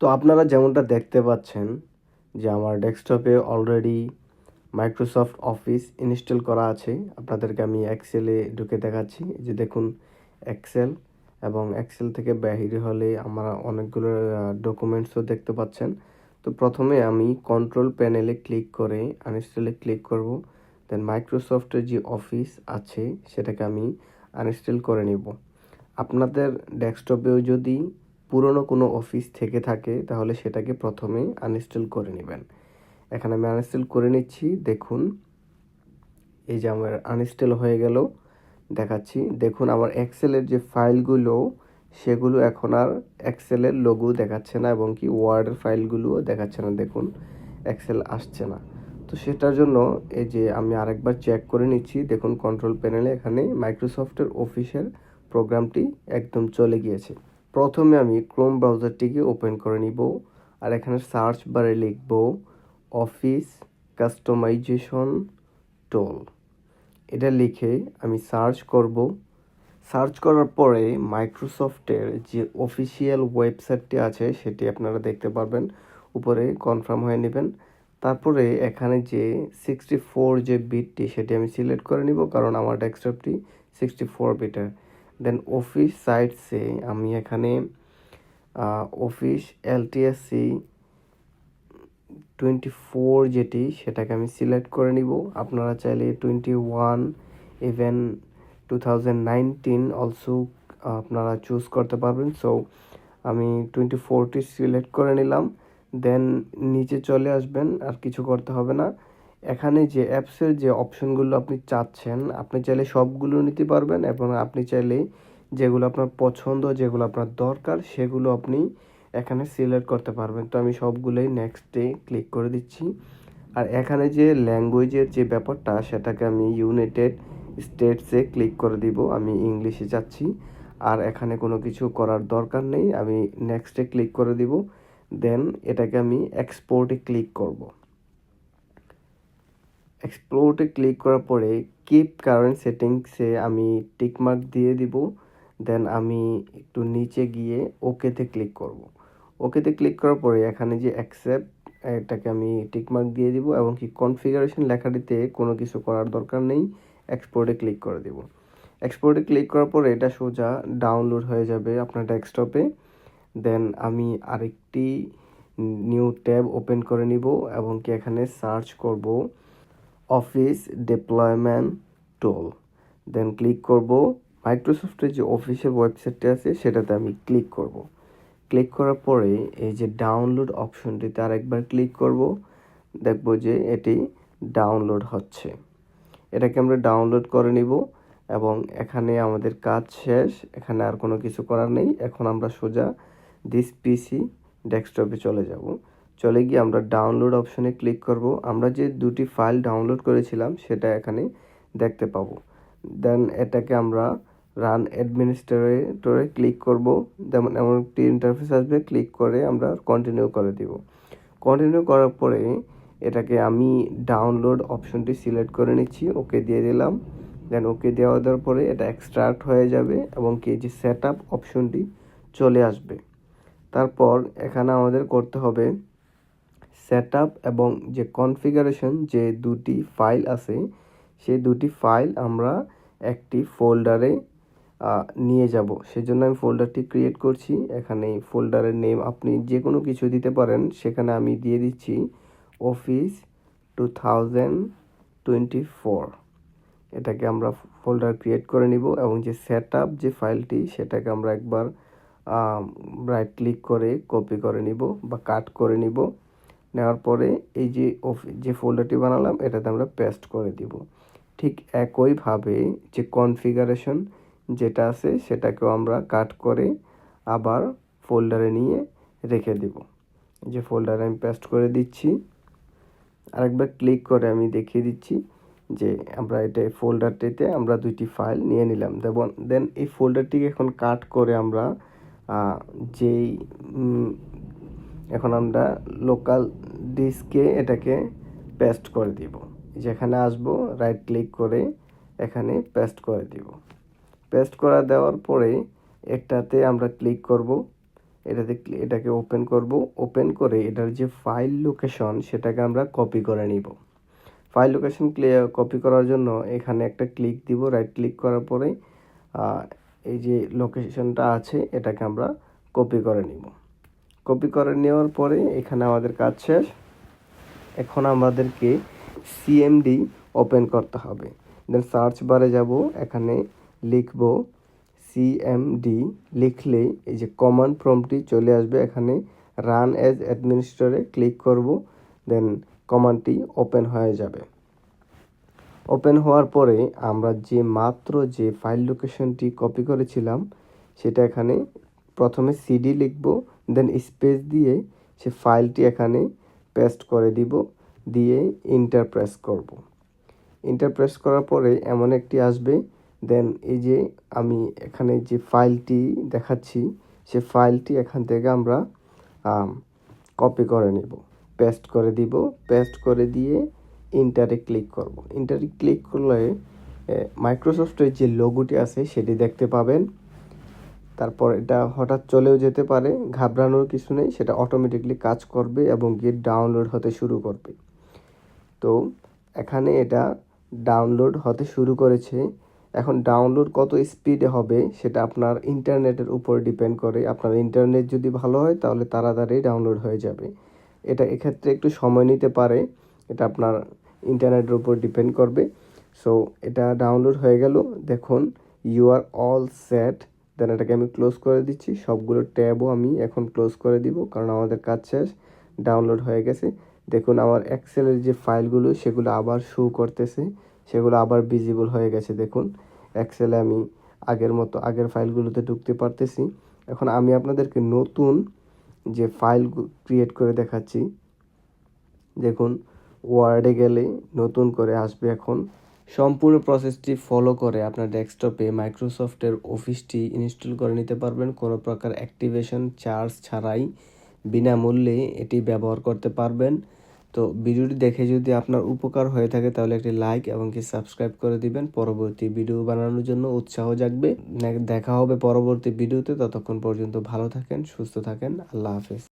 তো আপনারা যেমনটা দেখতে পাচ্ছেন যে আমার ডেস্কটপে অলরেডি মাইক্রোসফট অফিস ইনস্টল করা আছে। আপনাদেরকে আমি এক্সেলে ঢুকে দেখাচ্ছি। এই যে দেখুন এক্সেল, এবং এক্সেল থেকে বাহিরে হলে আমরা অনেকগুলো ডকুমেন্টসও দেখতে পাচ্ছেন। তো প্রথমে আমি কন্ট্রোল প্যানেলে ক্লিক করে আনইনস্টলে ক্লিক করব। দেন মাইক্রোসফটের যে অফিস আছে সেটাকে আমি আনইনস্টল করে নিব। আপনাদের ডেস্কটপেও যদি পুরনো কোনো অফিস থেকে থাকে তাহলে সেটাকে প্রথমে আনইনস্টল করে নেবেন। এখানে আমি আনইনস্টল করে নিচ্ছি। দেখুন এই যে আমার আনইনস্টল হয়ে গেল দেখাচ্ছি। দেখুন আমার এক্সেলের যে ফাইলগুলো সেগুলো এখন আর এক্সেলের লোগো দেখাচ্ছে না, এবং কি ওয়ার্ডের ফাইলগুলোও দেখাচ্ছে না। দেখুন এক্সেল আসছে না। তো সেটার জন্য এই যে আমি আরেকবার চেক করে নিচ্ছি। দেখুন কন্ট্রোল প্যানেলে এখানে মাইক্রোসফটের অফিসের প্রোগ্রামটি একদম চলে গিয়েছে। প্রথমে আমি ক্রোম ব্রাউজারটিকে ওপেন করে নিব, আর এখানে সার্চ বারে লিখব অফিস কাস্টমাইজেশন টুল। এটা লিখে আমি সার্চ করব। সার্চ করার পরে মাইক্রোসফটের যে অফিসিয়াল ওয়েবসাইটটি আছে সেটি আপনারা দেখতে পারবেন। উপরে কনফার্ম হয়ে নেবেন। তারপরে এখানে যে 64 যে বিটটি সেটি আমি সিলেক্ট করে নিব, কারণ আমার ডেস্কটপটি 64 বিটের। দেন অফিস সাইটসে আমি এখানে অফিস LTSC 24 যেটি সেটাকে আমি সিলেক্ট করে নিব। আপনারা চাইলে 21 ইভেন 2019 অলসো আপনারা চুজ করতে পারবেন। সো আমি 24টি সিলেক্ট করে নিলাম। দেন নিচে চলে আসবেন, আর কিছু করতে হবে না। এখানে যে অ্যাপসের যে অপশনগুলো আপনি চাচ্ছেন আপনি চাইলে সবগুলো নিতে পারবেন, এবং আপনি চাইলে যেগুলো আপনার পছন্দ, যেগুলো আপনার দরকার সেগুলো আপনি এখানে সিলেক্ট করতে পারবেন। তো আমি সবগুলোই নেক্সটে ক্লিক করে দিচ্ছি। আর এখানে যে ল্যাঙ্গুয়েজের যে ব্যাপারটা সেটাকে আমি ইউনাইটেড স্টেটসে ক্লিক করে দিব। আমি ইংলিশে যাচ্ছি, আর এখানে কোনো কিছু করার দরকার নেই। আমি নেক্সটে ক্লিক করে দিব। দেন এটাকে আমি এক্সপোর্টে ক্লিক করব। এক্সপোর্টে ক্লিক করার পরে কিপ কারেন্ট সেটিংসে আমি টিকমার্ক দিয়ে দিব। দেন আমি একটু নিচে গিয়ে ওকেতে ক্লিক করব। ওকেতে ক্লিক করার পরে এখানে যে অ্যাকসেপ্ট, এটাকে আমি টিকমার্ক দিয়ে দিব, এবং কি কনফিগারেশন লেখাটিতে কোনো কিছু করার দরকার নেই। এক্সপোর্টে ক্লিক করে দিব। এক্সপোর্টে ক্লিক করার পরে এটা সোজা ডাউনলোড হয়ে যাবে আপনার ডেস্কটপে। দেন আমি আরেকটি নিউ ট্যাব ওপেন করে নিব, এবং কি এখানে সার্চ করব অফিস ডিপ্লয়মেন্ট টুল। দেন ক্লিক করব মাইক্রোসফটের যে অফিসিয়াল ওয়েবসাইটটি আছে সেটাতে আমি ক্লিক করব। ক্লিক করার পরে এই যে ডাউনলোড অপশনটিতে আরেকবার ক্লিক করব। দেখব যে এটি ডাউনলোড হচ্ছে। এটাকে আমরা ডাউনলোড করে নিব, এবং এখানে আমাদের কাজ শেষ। এখানে আর কোনো কিছু করার নেই। এখন আমরা সোজা দিস পিসি ডেস্কটপে চলে যাব। চলে গিয়ে আমরা ডাউনলোড অপশনে ক্লিক করব। আমরা যে দুটি ফাইল ডাউনলোড করেছিলাম সেটা এখানে দেখতে পাবো। দেন এটাকে আমরা রান অ্যাডমিনিস্ট্রেটরে ক্লিক করব। যেমন এমন একটি ইন্টারফেস আসবে, ক্লিক করে আমরা কন্টিনিউ করে দিব। কন্টিনিউ করার পরে এটাকে আমি ডাউনলোড অপশনটি সিলেক্ট করে নিচ্ছি, ওকে দিয়ে দিলাম। দেন ওকে দেওয়ার পরে এটা এক্সট্রাক্ট হয়ে যাবে, এবং কি যে সেট আপ অপশনটি চলে আসবে। তারপর এখানে আমাদের করতে হবে সেট আপ, এবং যে কনফিগারেশন যে দুটি ফাইল আছে সেই দুটি ফাইল আমরা একটি ফোল্ডারে নিয়ে যাব। সেজন্য আমি ফোল্ডারটি ক্রিয়েট করছি। এখানে ফোল্ডারের নেম আপনি যে কোনো কিছু দিতে পারেন। সেখানে আমি দিয়ে দিচ্ছি অফিস 2024। এটাকে আমরা ফোল্ডার ক্রিয়েট করে নিব, এবং যে সেট আপ যে ফাইলটি সেটাকে আমরা একবার রাইট ক্লিক করে কপি করে নিব বা কাট করে নিব। নেওয়ার পরে এই যে যে ফোল্ডারটি বানালাম এটাতে আমরা পেস্ট করে দিব। ঠিক একইভাবে যে কনফিগারেশন যেটা আছে সেটাকেও আমরা কাট করে আবার ফোল্ডারে নিয়ে রেখে দিব। যে ফোল্ডারে আমি পেস্ট করে দিচ্ছি। আরেকবার ক্লিক করে আমি দেখিয়ে দিচ্ছি যে আমরা এটা ফোল্ডারটিতে আমরা দুইটি ফাইল নিয়ে নিলাম। দেন এই ফোল্ডারটিকে এখন কাট করে আমরা যেই এখন আমরা লোকাল ডিস্কে এটাকে পেস্ট করে দিব। যেখানে আসবো রাইট ক্লিক করে এখানে পেস্ট করে দিব। পেস্ট করা দেওয়ার পরে একটাতে আমরা ক্লিক করব। এটাকে ওপেন করব। ওপেন করে এটার যে ফাইল লোকেশন সেটাকে আমরা কপি করে নিব। ফাইল লোকেশন কপি করার জন্য এখানে একটা ক্লিক দিব। রাইট ক্লিক করার পরে এই যে লোকেশনটা আছে এটাকে আমরা কপি করে নিব। কপি করে নেওয়ার পরে এখানে আমাদের কাজ শেষ। এখন আমাদেরকে সিএমডি ওপেন করতে হবে। দেন সার্চ বারে যাব, এখানে লিখব সিএমডি। লিখলে এই যে কমান্ড প্রম্পটটি চলে আসবে। এখানে রান অ্যাজ অ্যাডমিনিস্ট্রেটরে ক্লিক করব। দেন কমান্ডটি ওপেন হয়ে যাবে। ওপেন হওয়ার পরে আমরা যে ফাইল লোকেশনটি কপি করেছিলাম সেটা এখানে প্রথমে সিডি লিখব, দেন স্পেস দিয়ে সে ফাইলটি এখানে পেস্ট করে দিব, দিয়ে এন্টার প্রেস করব। এন্টার প্রেস করার পরে এমন একটি আসবে। দেন এই যে আমি এখানে যে ফাইলটি দেখাচ্ছি সে ফাইলটি এখান থেকে আমরা কপি করে নিব, পেস্ট করে দিব। পেস্ট করে দিয়ে ইন্টারে ক্লিক করব। ইন্টারে ক্লিক করলে মাইক্রোসফটের যে লোগোটি আছে সেটি দেখতে পাবেন। তারপর এটা হঠাৎ চলেও যেতে পারে, ঘাবড়ানোর কিছু নেই, সেটা অটোমেটিকলি কাজ করবে এবং গিয়ে ডাউনলোড হতে শুরু করবে। তো এখানে এটা ডাউনলোড হতে শুরু করেছে। এখন ডাউনলোড কত স্পিডে হবে সেটা আপনার ইন্টারনেটের উপর ডিপেন্ড করে। আপনার ইন্টারনেট যদি ভালো হয় তাহলে তাড়াতাড়ি ডাউনলোড হয়ে যাবে। এটা এক্ষেত্রে একটু সময় নিতে পারে, এটা আপনার ইন্টারনেটের উপর ডিপেন্ড করবে। সো এটা ডাউনলোড হয়ে গেল। দেখুন ইউ আর অল সেট। দেন এটাকে আমি ক্লোজ করে দিচ্ছি। সবগুলো ট্যাবও আমি এখন ক্লোজ করে দিব, কারণ আমাদের কাজ শেষ, ডাউনলোড হয়ে গেছে। দেখুন আমার এক্সেলের যে ফাইলগুলো সেগুলো আবার শো করতেছে, সেগুলো আবার ভিজিবল হয়ে গেছে। দেখুন এক্সেলে আমি আগের মতো আগের ফাইলগুলোতে ঢুকতে পারতেছি। এখন আমি আপনাদেরকে নতুন যে ফাইল ক্রিয়েট করে দেখাচ্ছি। দেখুন ওয়ার্ডে গেলে নতুন করে আসবে। এখন সম্পূর্ণ প্রসেসটি ফলো করে আপনার ডেস্কটপে মাইক্রোসফটের অফিসটি ইনস্টল করে নিতে পারবেন কোনো প্রকার অ্যাক্টিভেশন চার্জ ছাড়াই, বিনামূল্যে এটি ব্যবহার করতে পারবেন। তো ভিডিওটি দেখে যদি আপনার উপকার হয়ে থাকে তাহলে একটি লাইক এবং কি সাবস্ক্রাইব করে দিবেন। পরবর্তী ভিডিও বানানোর জন্য উৎসাহ জাগবে। দেখা হবে পরবর্তী ভিডিওতে। ততক্ষণ পর্যন্ত ভালো থাকেন, সুস্থ থাকেন। আল্লাহ হাফেজ।